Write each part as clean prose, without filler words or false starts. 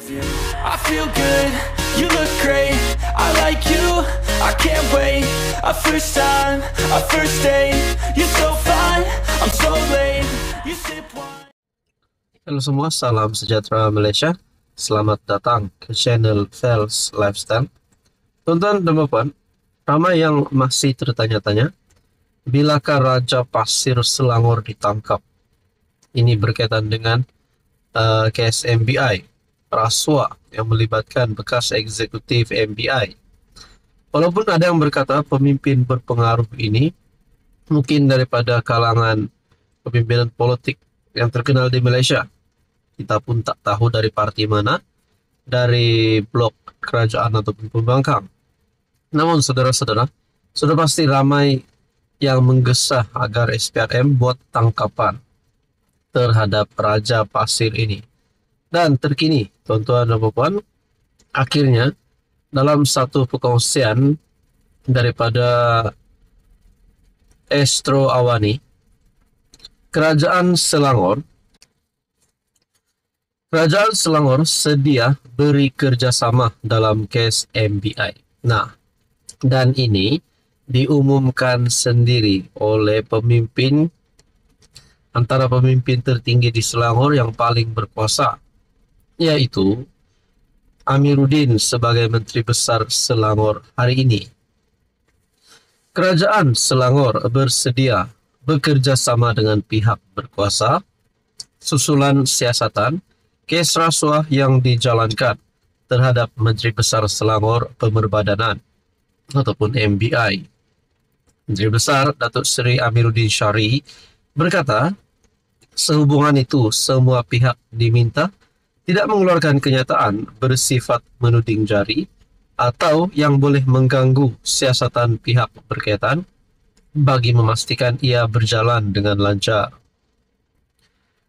I feel good, you look great, I like you, I can't wait. A first time, a first date, you're so fine, I'm so late. You sip wine. Halo semua, salam sejahtera Malaysia. Selamat datang ke channel Fels Lifestyle. Tuan-tuan dan puan, ramai yang masih tertanya-tanya, bilakah Raja Pasir Selangor ditangkap? Ini berkaitan dengan kes MBI, rasuah yang melibatkan bekas eksekutif MBI. Walaupun ada yang berkata pemimpin berpengaruh ini mungkin daripada kalangan pemimpinan politik yang terkenal di Malaysia. Kita pun tak tahu dari parti mana, dari blok kerajaan ataupun pembangkang. Namun saudara-saudara, sudah pasti ramai yang menggesa agar SPRM buat tangkapan terhadap Raja Pasir ini. Dan terkini, tuan-tuan dan puan, akhirnya dalam satu perkongsian daripada Astro Awani, Kerajaan Selangor sedia beri kerjasama dalam kes MBI. Nah, dan ini diumumkan sendiri oleh antara pemimpin tertinggi di Selangor yang paling berkuasa, yaitu Amiruddin sebagai Menteri Besar Selangor hari ini. Kerajaan Selangor bersedia bekerja sama dengan pihak berkuasa susulan siasatan kes rasuah yang dijalankan terhadap Menteri Besar Selangor Pemerbadanan ataupun MBI. Menteri Besar Datuk Seri Amiruddin Syari'i berkata, sehubungan itu semua pihak diminta tidak mengeluarkan kenyataan bersifat menuding jari atau yang boleh mengganggu siasatan pihak berkaitan bagi memastikan ia berjalan dengan lancar.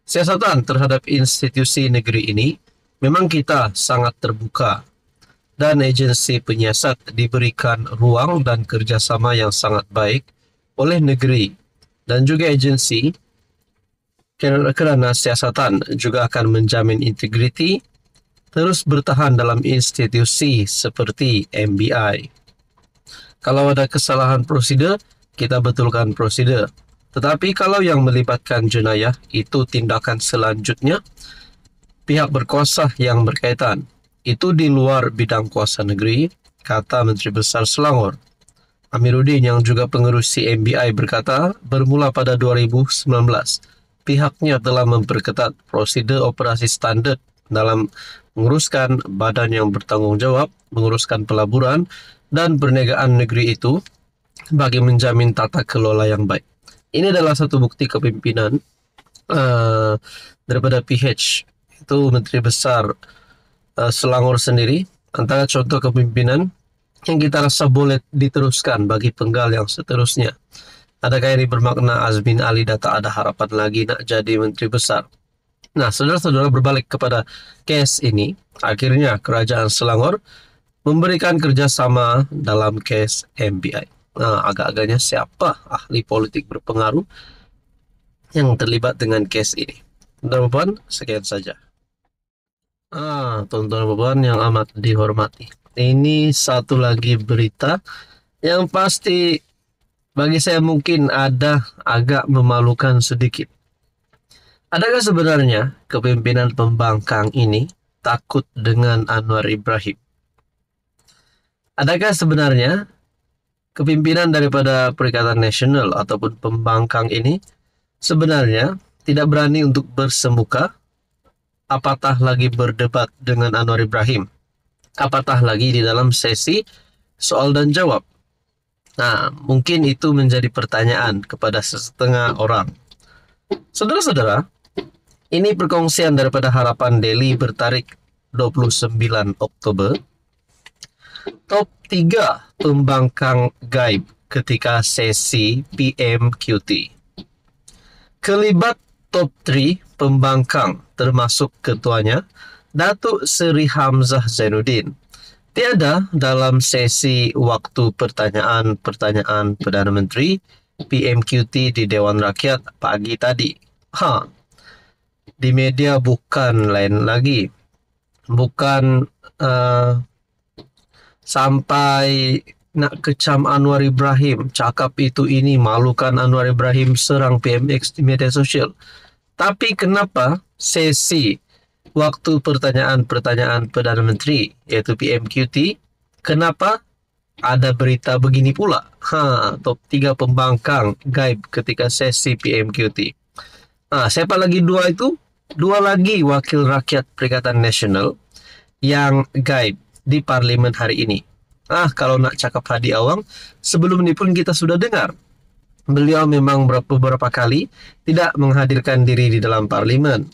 Siasatan terhadap institusi negeri ini memang kita sangat terbuka dan agensi penyiasat diberikan ruang dan kerjasama yang sangat baik oleh negeri dan juga agensi kerana siasatan juga akan menjamin integriti terus bertahan dalam institusi seperti MBI. Kalau ada kesalahan prosedur, kita betulkan prosedur. Tetapi kalau yang melibatkan jenayah, itu tindakan selanjutnya pihak berkuasa yang berkaitan. Itu di luar bidang kuasa negeri, kata Menteri Besar Selangor. Amiruddin yang juga pengerusi MBI berkata, bermula pada 2019, pihaknya telah memperketat prosedur operasi standard dalam menguruskan badan yang bertanggungjawab, menguruskan pelaburan dan perniagaan negeri itu bagi menjamin tata kelola yang baik. Ini adalah satu bukti kepimpinan daripada PH, itu Menteri Besar Selangor sendiri, antara contoh kepimpinan yang kita rasa boleh diteruskan bagi penggal yang seterusnya. Adakah ini bermakna Azmin Ali dah tak ada harapan lagi nak jadi Menteri Besar? Nah, saudara-saudara, berbalik kepada kes ini, akhirnya Kerajaan Selangor memberikan kerjasama dalam kes MBI. Nah, agak-agaknya siapa ahli politik berpengaruh yang terlibat dengan kes ini? Tuan-tuan, sekian saja. Tuan-tuan dan puan yang amat dihormati, ini satu lagi berita yang pasti bagi saya mungkin agak memalukan sedikit. Adakah sebenarnya kepimpinan pembangkang ini takut dengan Anwar Ibrahim? Adakah sebenarnya kepimpinan daripada Perikatan Nasional ataupun pembangkang ini sebenarnya tidak berani untuk bersemuka, apatah lagi berdebat dengan Anwar Ibrahim, apatah lagi di dalam sesi soal dan jawab? Nah, mungkin itu menjadi pertanyaan kepada setengah orang. Saudara-saudara, ini perkongsian daripada Harapan Daily bertarik 29 Oktober. Top 3 pembangkang gaib ketika sesi PMQT. Kelibat top 3 pembangkang termasuk ketuanya, Datuk Seri Hamzah Zainuddin, tiada dalam sesi waktu pertanyaan Perdana Menteri PMQT di Dewan Rakyat pagi tadi. Di media bukan lain lagi bukan sampai nak kecam Anwar Ibrahim, cakap itu ini, malukan Anwar Ibrahim, serang PMX di media sosial. Tapi kenapa sesi waktu pertanyaan-pertanyaan Perdana Menteri, yaitu PMQT, kenapa ada berita begini pula? Top 3 pembangkang gaib ketika sesi PMQT. Siapa lagi dua itu? Dua lagi wakil rakyat Perikatan Nasional yang gaib di parlimen hari ini. Kalau nak cakap Hadi Awang, sebelum ini pun kita sudah dengar. Beliau memang beberapa kali tidak menghadirkan diri di dalam parlimen.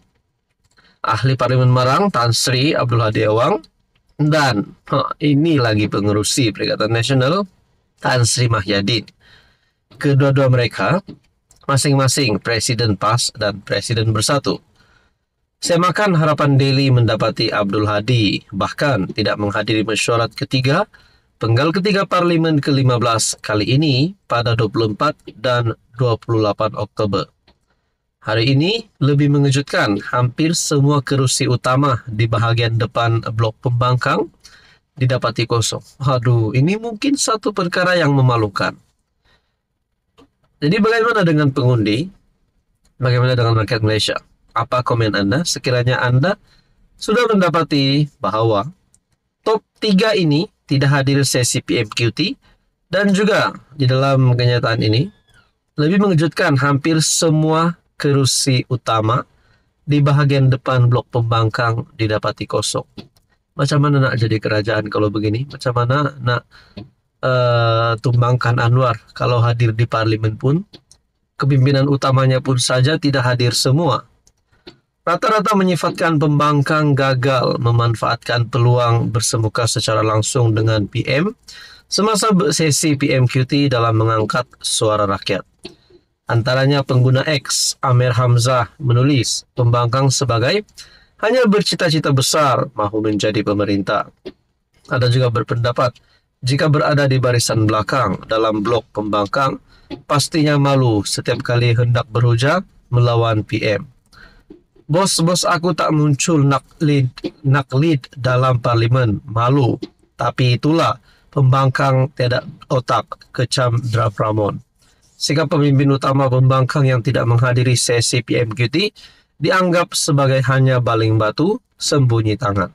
Ahli Parlimen Marang, Tan Sri Abdul Hadi Awang, dan ini lagi pengerusi Perikatan Nasional, Tan Sri Mahyadin. Kedua-dua mereka masing-masing Presiden PAS dan Presiden Bersatu. Semakan Harapan Daily mendapati Abdul Hadi bahkan tidak menghadiri mesyuarat ketiga, penggal ketiga Parlimen ke-15 kali ini pada 24 dan 28 Oktober. Hari ini lebih mengejutkan, hampir semua kerusi utama di bahagian depan blok pembangkang didapati kosong. Ini mungkin satu perkara yang memalukan. Jadi bagaimana dengan pengundi? Bagaimana dengan rakyat Malaysia? Apa komen Anda sekiranya Anda sudah mendapati bahwa top 3 ini tidak hadir sesi PMQT, dan juga di dalam kenyataan ini lebih mengejutkan, hampir semua kerusi utama di bahagian depan blok pembangkang didapati kosong. Macam mana nak jadi kerajaan kalau begini? Macam mana nak tumbangkan Anwar kalau hadir di parlimen pun? Kepimpinan utamanya pun saja tidak hadir semua. Rata-rata menyifatkan pembangkang gagal memanfaatkan peluang bersemuka secara langsung dengan PM semasa sesi PMQT dalam mengangkat suara rakyat. Antaranya pengguna X, Amir Hamzah, menulis pembangkang sebagai hanya bercita-cita besar mahu menjadi pemerintah. Ada juga berpendapat jika berada di barisan belakang dalam blok pembangkang, pastinya malu setiap kali hendak berhujah melawan PM. Bos-bos aku tak muncul nak lead dalam parlimen, malu. Tapi itulah pembangkang tidak otak, kecam Draft Ramon. Sikap pemimpin utama pembangkang yang tidak menghadiri sesi PMQT dianggap sebagai hanya baling batu, sembunyi tangan.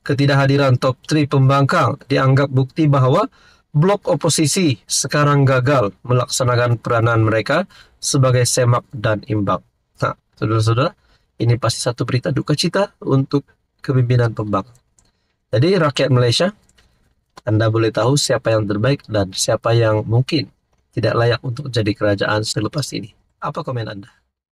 Ketidakhadiran top 3 pembangkang dianggap bukti bahwa blok oposisi sekarang gagal melaksanakan peranan mereka sebagai semak dan imbang. Saudara-saudara, ini pasti satu berita duka cita untuk kepimpinan pembangkang. Jadi rakyat Malaysia, Anda boleh tahu siapa yang terbaik dan siapa yang mungkin tidak layak untuk jadi kerajaan selepas ini. Apa komen Anda?